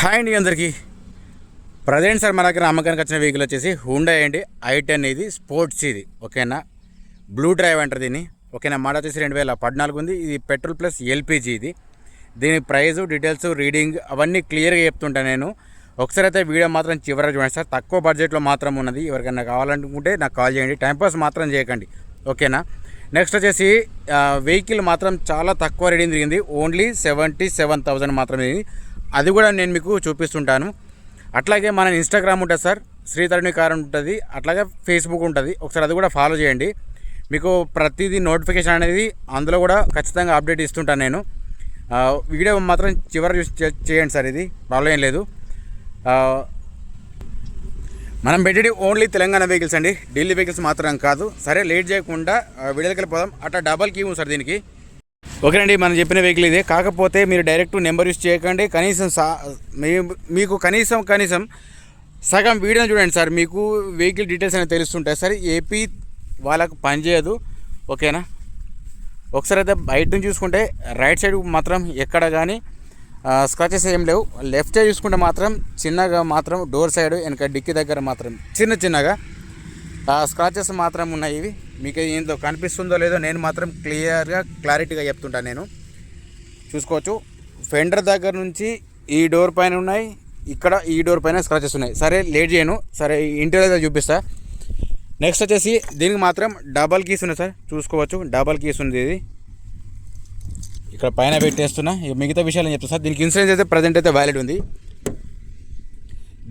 Hi అండి అందరికీ. Present sir మన దగ్గర అమ్మకానికి వచ్చిన వెహికల్ వచ్చేసి హుండాయ్ అండి i10 ఇది స్పోర్ట్స్ ఇది ఓకేనా. బ్లూ డ్రైవ్ అంటారు దీన్ని ఓకేనా. మోడల్ వచ్చేసి 2014 ఉంది. ఇది పెట్రోల్ ప్లస్ ఎల్పిజి ఇది. దీని ప్రైజు డీటెయిల్స్ రీడింగ్ అవన్నీ క్లియర్గా చెప్తుంటాను నేను. ఒకసారి అయితే వీడియో మాత్రం చివరికి చూడండి సార్. తక్కువ బడ్జెట్లో మాత్రం ఉన్నది. ఎవరికైనా కావాలనుకుంటే నాకు కాల్ చేయండి. టైంపాస్ మాత్రం చేయకండి ఓకేనా. నెక్స్ట్ వచ్చేసి వెహికల్ మాత్రం చాలా తక్కువ రీడింగ్ తిరిగింది. ఓన్లీ 77,000 మాత్రమే. అది కూడా నేను మీకు చూపిస్తుంటాను. అట్లాగే మన ఇన్స్టాగ్రామ్ ఉంటుంది సార్, శ్రీతరుణి కార్ ఉంటుంది. అట్లాగే ఫేస్బుక్ ఉంటుంది. ఒకసారి అది కూడా ఫాలో చేయండి. మీకు ప్రతిదీ నోటిఫికేషన్ అనేది అందులో కూడా ఖచ్చితంగా అప్డేట్ ఇస్తుంటాను నేను. వీడియో మాత్రం చివరి చేయండి సార్. ఇది ప్రాబ్లం ఏం లేదు. మనం పెట్టేది ఓన్లీ తెలంగాణ వెహికల్స్ అండి, ఢిల్లీ వెహికల్స్ మాత్రం కాదు. సరే లేట్ చేయకుండా వీడియోకి వెళ్ళిపోదాం. అట్లా డబల్ కీ ఉంది సార్ దీనికి. ఓకేనండి, మనం చెప్పిన వెహికల్ ఇదే. కాకపోతే మీరు డైరెక్ట్ నెంబర్ యూస్ చేయకండి. కనీసం మీకు కనీసం సగం వీడియోని చూడండి సార్. మీకు వెహికల్ డీటెయిల్స్ అనేవి తెలుస్తుంటాయి సార్. ఏపీ వాళ్ళకు పనిచేయదు ఓకేనా. ఒకసారి అయితే బయట నుంచి చూసుకుంటే రైట్ సైడ్ మాత్రం ఎక్కడ కానీ స్క్రాచెస్ ఏం లేవు. లెఫ్ట్ సైడ్ చూసుకుంటే మాత్రం చిన్నగా మాత్రం డోర్ సైడ్ వెనక డిక్కీ దగ్గర మాత్రం చిన్నగా స్క్రాచెస్ మాత్రం ఉన్నాయి. ఇవి మీకు ఏందో కనిపిస్తుందో లేదో నేను మాత్రం క్లారిటీగా చెప్తుంటాను నేను. చూసుకోవచ్చు. ఫెండర్ దగ్గర నుంచి ఈ డోర్ పైన ఉన్నాయి, ఇక్కడ ఈ డోర్ పైన స్క్రాచెస్ ఉన్నాయి. సరే లేట్ చేయను. సరే ఇంటీరియర్ చూపిస్తా. నెక్స్ట్ వచ్చేసి దీనికి మాత్రం డబల్ కీస్ ఉన్నాయి సార్. చూసుకోవచ్చు, డబల్ కీస్ ఉంది. ఇది ఇక్కడ పైన పెట్టేస్తున్నా. మిగతా విషయాలు చెప్తాను సార్. దీనికి ఇన్సూరెన్స్ అయితే ప్రజెంట్ అయితే వ్యాలిడ్ ఉంది.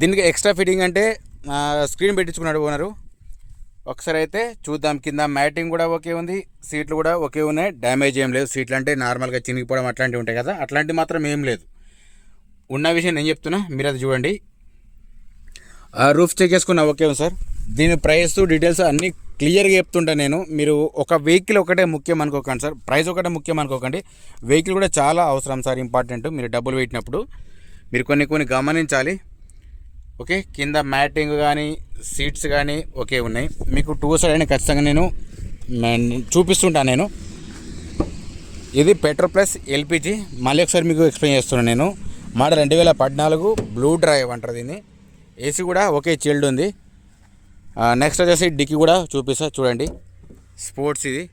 దీనికి ఎక్స్ట్రా ఫిట్టింగ్ అంటే స్క్రీన్ పెట్టించుకున్నాడు ఓనరు. ఒకసారి అయితే చూద్దాం. కింద మ్యాటింగ్ కూడా ఓకే ఉంది, సీట్లు కూడా ఓకే ఉన్నాయి. డ్యామేజ్ ఏం లేదు. సీట్లు అంటే నార్మల్గా చినిగిపోవడం అట్లాంటివి ఉంటాయి కదా, అట్లాంటివి మాత్రం ఏం లేదు. ఉన్న విషయం నేను చెప్తున్నా, మీరు అది చూడండి. రూఫ్ చెక్ చేసుకున్నా ఓకే ఉంది సార్. దీని ప్రైస్ డీటెయిల్స్ అన్నీ క్లియర్గా చెప్తుంటాను నేను. మీరు ఒక వెహికల్ ఒకటే ముఖ్యం అనుకోకండి సార్, ప్రైస్ ఒకటే ముఖ్యం అనుకోకండి. వెహికల్ కూడా చాలా అవసరం సార్, ఇంపార్టెంట్. మీరు డబ్బులు పెట్టినప్పుడు మీరు కొన్ని గమనించాలి ఓకే. కింద మ్యాటింగ్ కానీ సీట్స్ కానీ ఓకే ఉన్నాయి. మీకు టూ సైడ్ అని ఖచ్చితంగా నేను చూపిస్తుంటాను నేను. ఇది పెట్రోల్ ప్లస్ ఎల్పిజి. మళ్ళీ ఒకసారి మీకు ఎక్స్ప్లెయిన్ చేస్తున్నాను నేను. మోడల్ 2014 బ్లూ డ్రైవ్ అంటారు దీన్ని. ఏసీ కూడా ఓకే చిల్డ్ ఉంది. నెక్స్ట్ వచ్చేసి డిక్కీ కూడా చూపిస్తా చూడండి. స్పోర్ట్స్ ఇది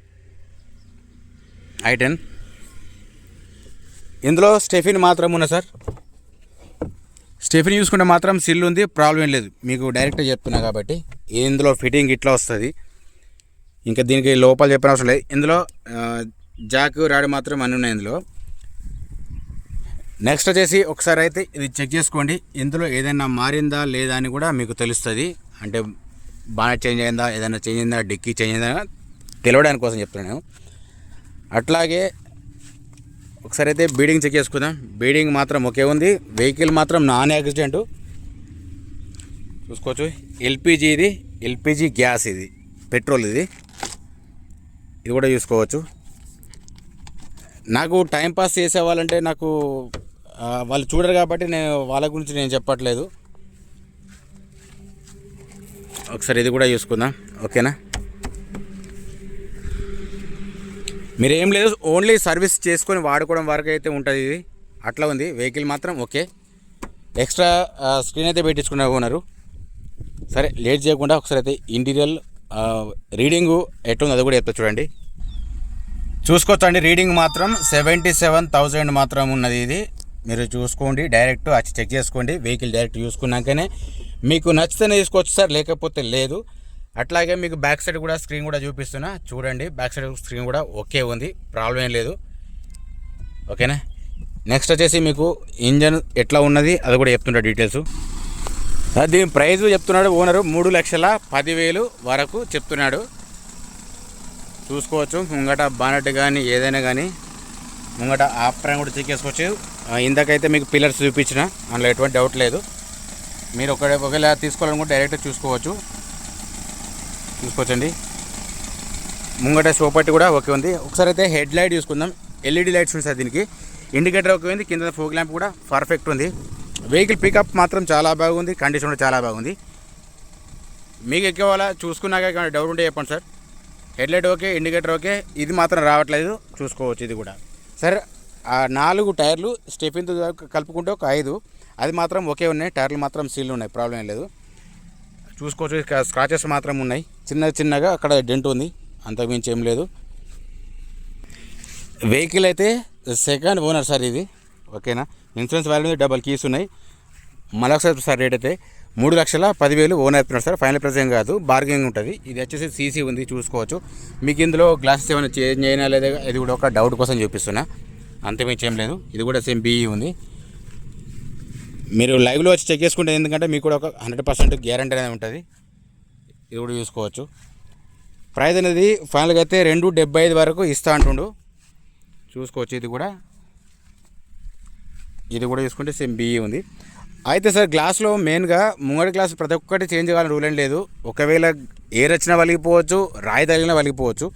i10. ఇందులో స్టెఫిన్ మాత్రం ఉన్నా సార్. స్టెఫిన్ చూసుకుంటే మాత్రం సిల్ ఉంది, ప్రాబ్లం ఏం లేదు. మీకు డైరెక్ట్గా చెప్తున్నా కాబట్టి. ఇందులో ఫిట్టింగ్ ఇట్లా వస్తుంది. ఇంకా దీనికి లోపల చెప్పిన అవసరం లేదు. ఇందులో జాక్ రాడ్ మాత్రం అన్నీ ఉన్నాయి ఇందులో. నెక్స్ట్ వచ్చేసి ఒకసారి అయితే ఇది చెక్ చేసుకోండి. ఇందులో ఏదైనా మారిందా లేదా అని కూడా మీకు తెలుస్తుంది. అంటే బాగా చేంజ్ అయిందా, ఏదైనా చేంజ్ అయిందా, డిక్కీ చేంజ్ అయిందా తెలవడానికి కోసం చెప్తున్నాను. అట్లాగే ఒకసారి అయితే బీడింగ్ చెక్ చేసుకుందాం. బీడింగ్ మాత్రం ఓకే ఉంది. వెహికల్ మాత్రం నాన్ యాక్సిడెంట్. చూసుకోవచ్చు. ఎల్పిజి ఇది, ఎల్పిజి గ్యాస్ ఇది, పెట్రోల్ ఇది కూడా చూసుకోవచ్చు. నాకు టైంపాస్ చేసేవాళ్ళంటే నాకు వాళ్ళు చూడరు కాబట్టి నేను వాళ్ళ గురించి నేను చెప్పట్లేదు. ఒకసారి ఇది కూడా చూసుకుందాం ఓకేనా. మీరేం లేదు, ఓన్లీ సర్వీస్ చేసుకొని వాడుకోవడం వరకు అయితే ఉంటుంది ఇది. అట్లా ఉంది. వెహికల్ మాత్రం ఓకే. ఎక్స్ట్రా స్క్రీన్ అయితే పెట్టించుకున్నా ఉన్నారు. సరే లేట్ చేయకుండా ఒకసారి అయితే ఇంటీరియర్ రీడింగు ఎట్లుంది అది కూడా చెప్తా చూడండి. చూసుకోవచ్చు అండి. రీడింగ్ మాత్రం 77,000 మాత్రం ఉన్నది. ఇది మీరు చూసుకోండి. డైరెక్ట్ వచ్చి చెక్ చేసుకోండి. వెహికల్ డైరెక్ట్ చూసుకున్నాకనే మీకు నచ్చితేనే తీసుకోవచ్చు సార్, లేకపోతే లేదు. అట్లాగే మీకు బ్యాక్ సైడ్ కూడా స్క్రీన్ కూడా చూపిస్తున్నా చూడండి. బ్యాక్ సైడ్ స్క్రీన్ కూడా ఓకే ఉంది, ప్రాబ్లం ఏం లేదు ఓకేనా. నెక్స్ట్ వచ్చేసి మీకు ఇంజన్ ఎట్లా ఉన్నది అది కూడా చెప్తుంటా డీటెయిల్స్. దీని ప్రైస్ చెప్తున్నాడు ఓనరు 3,10,000 వరకు చెప్తున్నాడు. చూసుకోవచ్చు. ముంగట బానట్ కానీ ఏదైనా కానీ ముంగట ఆప్రాన్ కూడా చెక్ చేసుకోవచ్చు. ఇందాకైతే మీకు పిల్లర్స్ చూపించిన, అందులో ఎటువంటి డౌట్ లేదు. మీరు ఒకవేళ తీసుకోవాలనుకుంటే డైరెక్ట్ చూసుకోవచ్చండి. ముంగట సోపట్టి కూడా ఓకే ఉంది. ఒకసారి అయితే హెడ్ లైట్ చూసుకుందాం. ఎల్ఈడి లైట్స్ ఉంది సార్ దీనికి. ఇండికేటర్ ఓకే ఉంది. కింద ఫోగ్ ల్యాంప్ కూడా పర్ఫెక్ట్ ఉంది. వెహికల్ పికప్ మాత్రం చాలా బాగుంది. కండిషన్ కూడా చాలా బాగుంది. మీకు ఎక్కువ చూసుకున్నాక డౌట్ ఉంటే చెప్పండి sir. Head light okay, indicator okay. ఇది మాత్రం రావట్లేదు, చూసుకోవచ్చు. ఇది కూడా సరే ఆ 4 టైర్లు స్టెఫిన్తో కలుపుకుంటే ఒక 5, అది మాత్రం ఒకే ఉన్నాయి. టైర్లు మాత్రం సీల్ ఉన్నాయి, ప్రాబ్లం ఏం లేదు. చూసుకోవచ్చు, స్క్రాచెస్ మాత్రం ఉన్నాయి, చిన్నగా అక్కడ డెంట్ ఉంది, అంతకుమించి ఏం లేదు. వెహికల్ అయితే సెకండ్ ఓనర్ సార్ ఇది, ఓకేనా. ఇన్సూరెన్స్ వాల్యూ డబల్ కీస్ ఉన్నాయి. మరొకసారి సార్ రేట్ అయితే 3,10,000 ఓనర్ అయిపోయినారు సార్. ఫైనల్ ప్రైస్ ఏం కాదు, బార్గెనింగ్ ఉంటుంది. ఇది వచ్చేసి సీసీ ఉంది, చూసుకోవచ్చు. మీకు ఇందులో గ్లాసెస్ ఏమైనా చేంజ్ అయినా లేదా, ఇది కూడా ఒక డౌట్ కోసం చూపిస్తున్నా, అంతమించి ఏం లేదు. ఇది కూడా సేమ్ బీఈ ఉంది. మీరు లైవ్లో వచ్చి చెక్ చేసుకుంటే, ఎందుకంటే మీకు కూడా ఒక 100% గ్యారంటీ అనేది ఉంటుంది. ఇది కూడా చూసుకోవచ్చు. ప్రైస్ అనేది ఫైనల్గా అయితే 2,75 వరకు ఇస్తా అంటుండు, చూసుకోవచ్చు. ఇది కూడా చూసుకుంటే సేమ్ బీఈ ఉంది. అయితే సార్ గ్లాస్లో మెయిన్గా ముంగడి గ్లాస్ ప్రతి ఒక్కటి చేంజ్ కావాలని రూల్ ఏం లేదు. ఒకవేళ ఎయిర్ వచ్చినా వలిగిపోవచ్చు, రాయి తగిలినా వలిగిపోవచ్చు.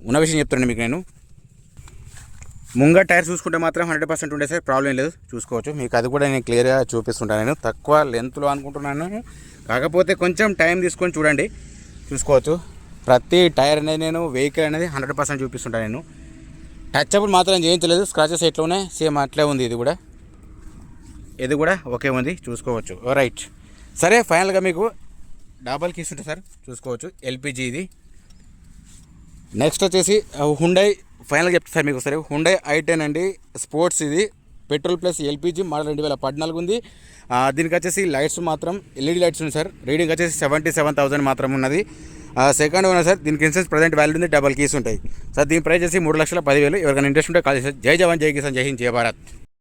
ఉన్న విషయం చెప్తున్నాను మీకు నేను. ముంగ టైర్ చూసుకుంటే మాత్రం 100% ఉండే సార్, ప్రాబ్లం లేదు, చూసుకోవచ్చు. మీకు అది కూడా నేను క్లియర్గా చూపిస్తుంటాను. నేను తక్కువ లెంత్లో అనుకుంటున్నాను, కాకపోతే కొంచెం టైం తీసుకొని చూడండి, చూసుకోవచ్చు. ప్రతి టైర్ అనేది నేను వెహికల్ అనేది 100% చూపిస్తుంటాను నేను. టచ్అప్ మాత్రం చేయించలేదు, స్క్రాచెస్ ఎట్లా సేమ్ అట్లే ఉంది. ఇది కూడా ఓకే ఉంది, చూసుకోవచ్చు. రైట్, సరే. ఫైనల్గా మీకు డబల్ కీస్ ఉంటుంది సార్, చూసుకోవచ్చు. ఎల్పిజి ఇది. నెక్స్ట్ వచ్చేసి హుండై, ఫైనల్గా చెప్తా సార్ మీకు. సరే, హుండై i10 అండి, స్పోర్ట్స్. ఇది పెట్రోల్ ప్లస్ ఎల్పిజి మోడల్ 2014 ఉంది. దీనికి వచ్చేసి లైట్స్ మాత్రం ఎల్ఈడి లైట్స్ ఉంది సార్. రీడింగ్ వచ్చేసి 77,000 మాత్రం ఉన్నది. Second owner sir. దీనికి ఇన్సూరెన్స్ ప్రజెంట్ వాల్యూ ఉంది, డబల్ కీస్ ఉంటాయి సార్. దీని ప్రైస్ వచ్చేసి 3,10,000. ఎవరికైనా ఇంట్రెస్ట్ ఉంటే కాల్ చేస్తారు. జై జవాన్, జై కిసాన్, జై హింద్, జై భారత్.